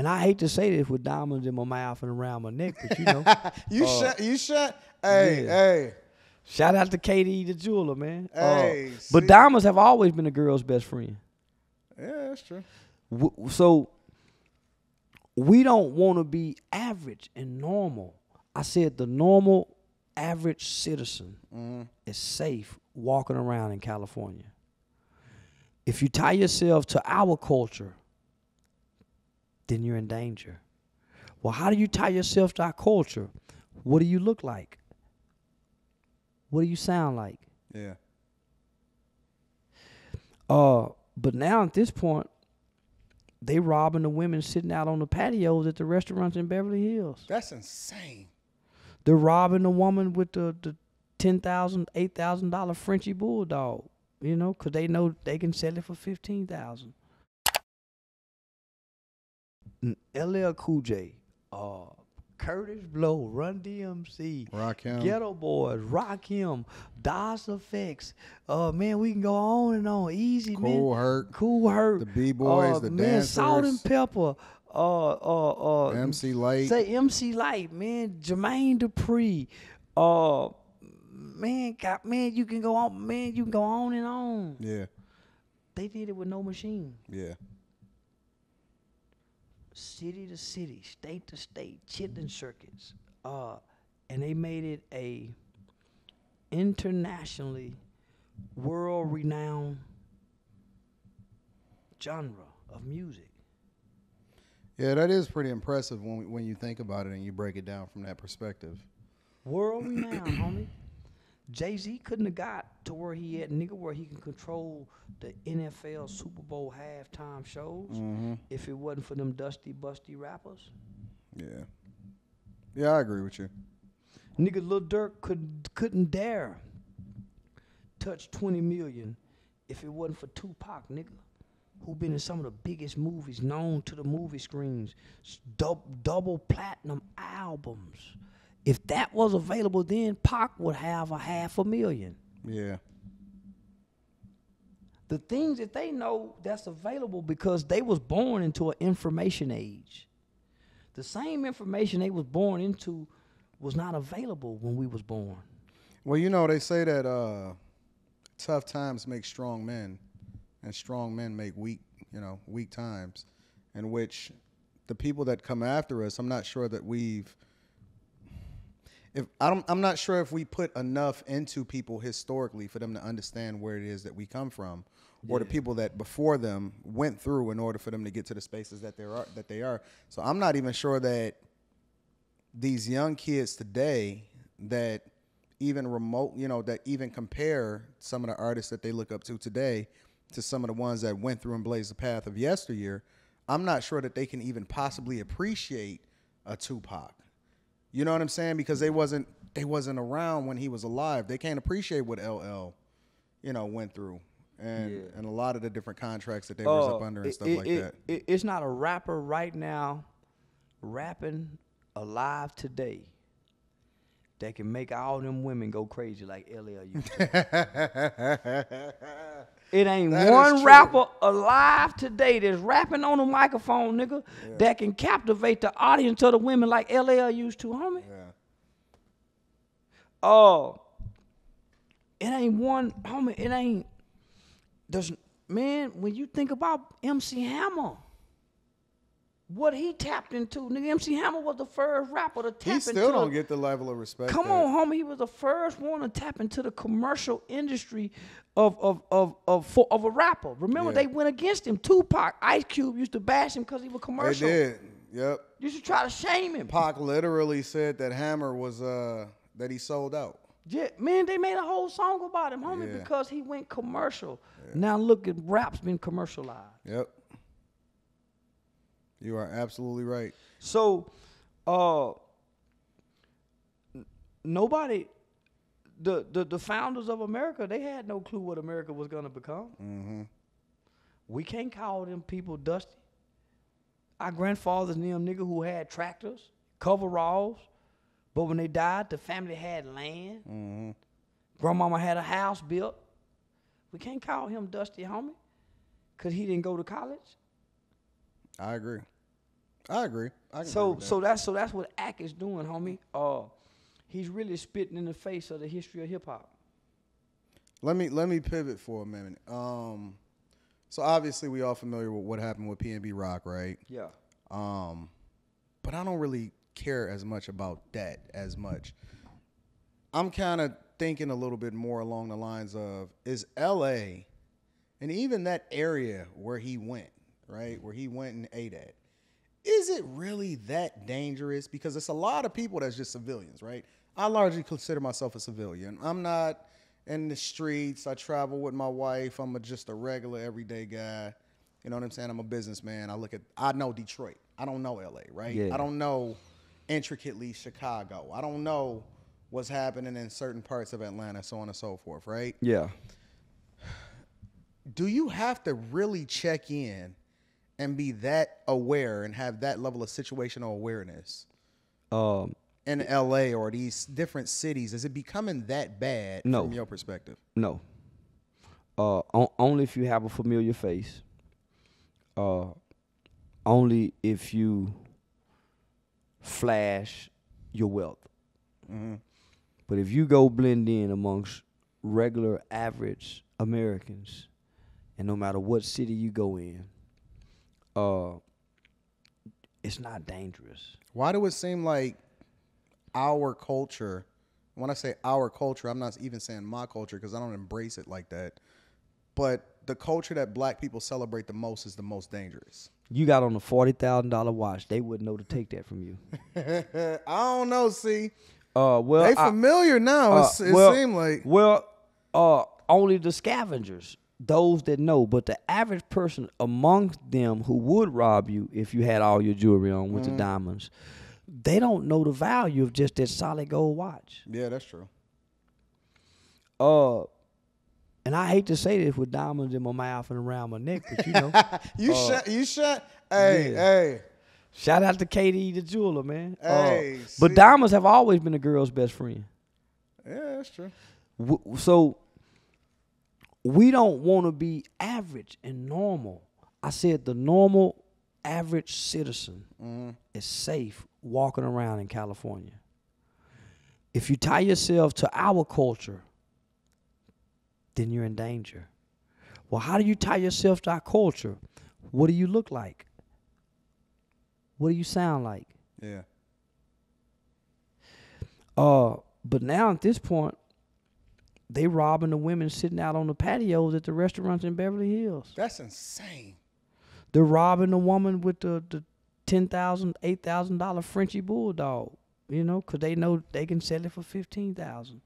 I hate to say this with diamonds in my mouth and around my neck, but you know. You shut. Hey, yeah. hey. Shout out to Katie the jeweler, man. Hey, but diamonds have always been a girl's best friend. Yeah, that's true. So we don't want to be average and normal. I said the normal, average citizen is safe walking around in California. If you tie yourself to our culture, then you're in danger. Well, how do you tie yourself to our culture? What do you look like? What do you sound like? Yeah. But now at this point, they robbing the women sitting out on the patios at the restaurants in Beverly Hills. That's insane. They're robbing the woman with the $10,000, $8,000 Frenchie bulldog, you know, because they know they can sell it for $15,000. LL Cool J, Curtis Blow, Run DMC, Rakim, Ghetto Boys, Rakim, DOS Effects. Man, we can go on and on. Easy, man. Cool Herc. The B-Boys, the man, dancers. Salt and Pepper. MC Light. Say MC Light, man. Jermaine Dupri. Man, you can go on. Man, you can go on and on. Yeah. They did it with no machine. Yeah. City to city, state to state, chitlin circuits, and they made it a internationally world-renowned genre of music. Yeah, that is pretty impressive when you think about it and you break it down from that perspective. World-renowned, homie. Jay-Z couldn't have got to where he at, nigga, where he can control the NFL Super Bowl halftime shows if it wasn't for them dusty, busty rappers. Yeah. Yeah, I agree with you. Nigga, Lil Durk couldn't dare touch 20 million if it wasn't for Tupac, nigga, who been in some of the biggest movies, known to the movie screens, double platinum albums. If that was available then, Pac would have $500,000. Yeah. The things that they know that's available because they was born into an information age. The same information they was born into was not available when we was born. Well, you know, they say that tough times make strong men, and strong men make weak times, in which the people that come after us, I'm not sure that I'm not sure if we put enough into people historically for them to understand where it is that we come from, or the people that before them went through in order for them to get to the spaces that they are. So I'm not even sure that these young kids today that even that even compare some of the artists that they look up to today to some of the ones that went through and blazed the path of yesteryear. I'm not sure that they can even possibly appreciate a Tupac. You know what I'm saying? Because they wasn't around when he was alive. They can't appreciate what LL, went through, and a lot of the different contracts that they was up under and stuff like that. It's not a rapper right now rapping alive today that can make all them women go crazy like LL used to. It ain't one rapper alive today that's rapping on a microphone, nigga, that can captivate the audience of the women like LL used to, homie. Yeah. It ain't one, homie, it ain't, man, when you think about MC Hammer, what he tapped into, nigga, MC Hammer was the first rapper to tap into. He still don't get the level of respect. Come on, homie, he was the first one to tap into the commercial industry of a rapper. Remember, they went against him. Tupac, Ice Cube used to bash him because he was commercial. They did, yep. Used to try to shame him. Pac literally said that Hammer was, that he sold out. Yeah, man, they made a whole song about him, homie, because he went commercial. Yeah. Now look at rap's been commercialized. Yep. You are absolutely right. So, nobody, the founders of America, they had no clue what America was going to become. Mm-hmm. We can't call them people dusty. Our grandfathers and them nigga who had tractors, coveralls, but when they died, the family had land. Mm-hmm. Grandmama had a house built. We can't call him dusty, homie, because he didn't go to college. I agree. I agree. I can agree So with that. that's what Ack is doing, homie. He's really spitting in the face of the history of hip hop. Let me pivot for a minute. So obviously we all familiar with what happened with PNB Rock, right? Yeah. But I don't really care as much about that as much. I'm kind of thinking a little bit more along the lines of, is LA and even that area where he went, right? Where he went and ate at, is it really that dangerous? Because it's a lot of people that's just civilians, right? I largely consider myself a civilian. I'm not in the streets. I travel with my wife. I'm just a regular everyday guy. You know what I'm saying? I'm a businessman. I know Detroit. I don't know LA, right? Yeah. I don't know intricately Chicago. I don't know what's happening in certain parts of Atlanta, so on and so forth, right? Yeah. Do you have to really check in and be that aware and have that level of situational awareness in LA or these different cities? Is it becoming that bad from your perspective? No. Only if you have a familiar face. Only if you flash your wealth. Mm-hmm. But if you go blend in amongst regular, average Americans, and no matter what city you go in, it's not dangerous. Why do it seem like our culture, when I say our culture, I'm not even saying my culture because I don't embrace it like that, but the culture that black people celebrate the most is the most dangerous? You got on a $40,000 watch. They wouldn't know to take that from you. I don't know, see. Well, they familiar now, it seems like. Well, only the scavengers, those that know. But the average person amongst them who would rob you if you had all your jewelry on with the diamonds, they don't know the value of just that solid gold watch. Yeah, that's true. And I hate to say this with diamonds in my mouth and around my neck, but you know. You shut. Hey, yeah. hey. Shout out to KD the jeweler, man. Hey, but diamonds have always been a girl's best friend. Yeah, that's true. So we don't want to be average and normal. I said the normal, average citizen is safe walking around in California. If you tie yourself to our culture, then you're in danger. Well, how do you tie yourself to our culture? What do you look like? What do you sound like? Yeah. But now at this point, they robbing the women sitting out on the patios at the restaurants in Beverly Hills. That's insane. They're robbing the woman with the $10,000, $8,000 Frenchie bulldog, you know, because they know they can sell it for $15,000.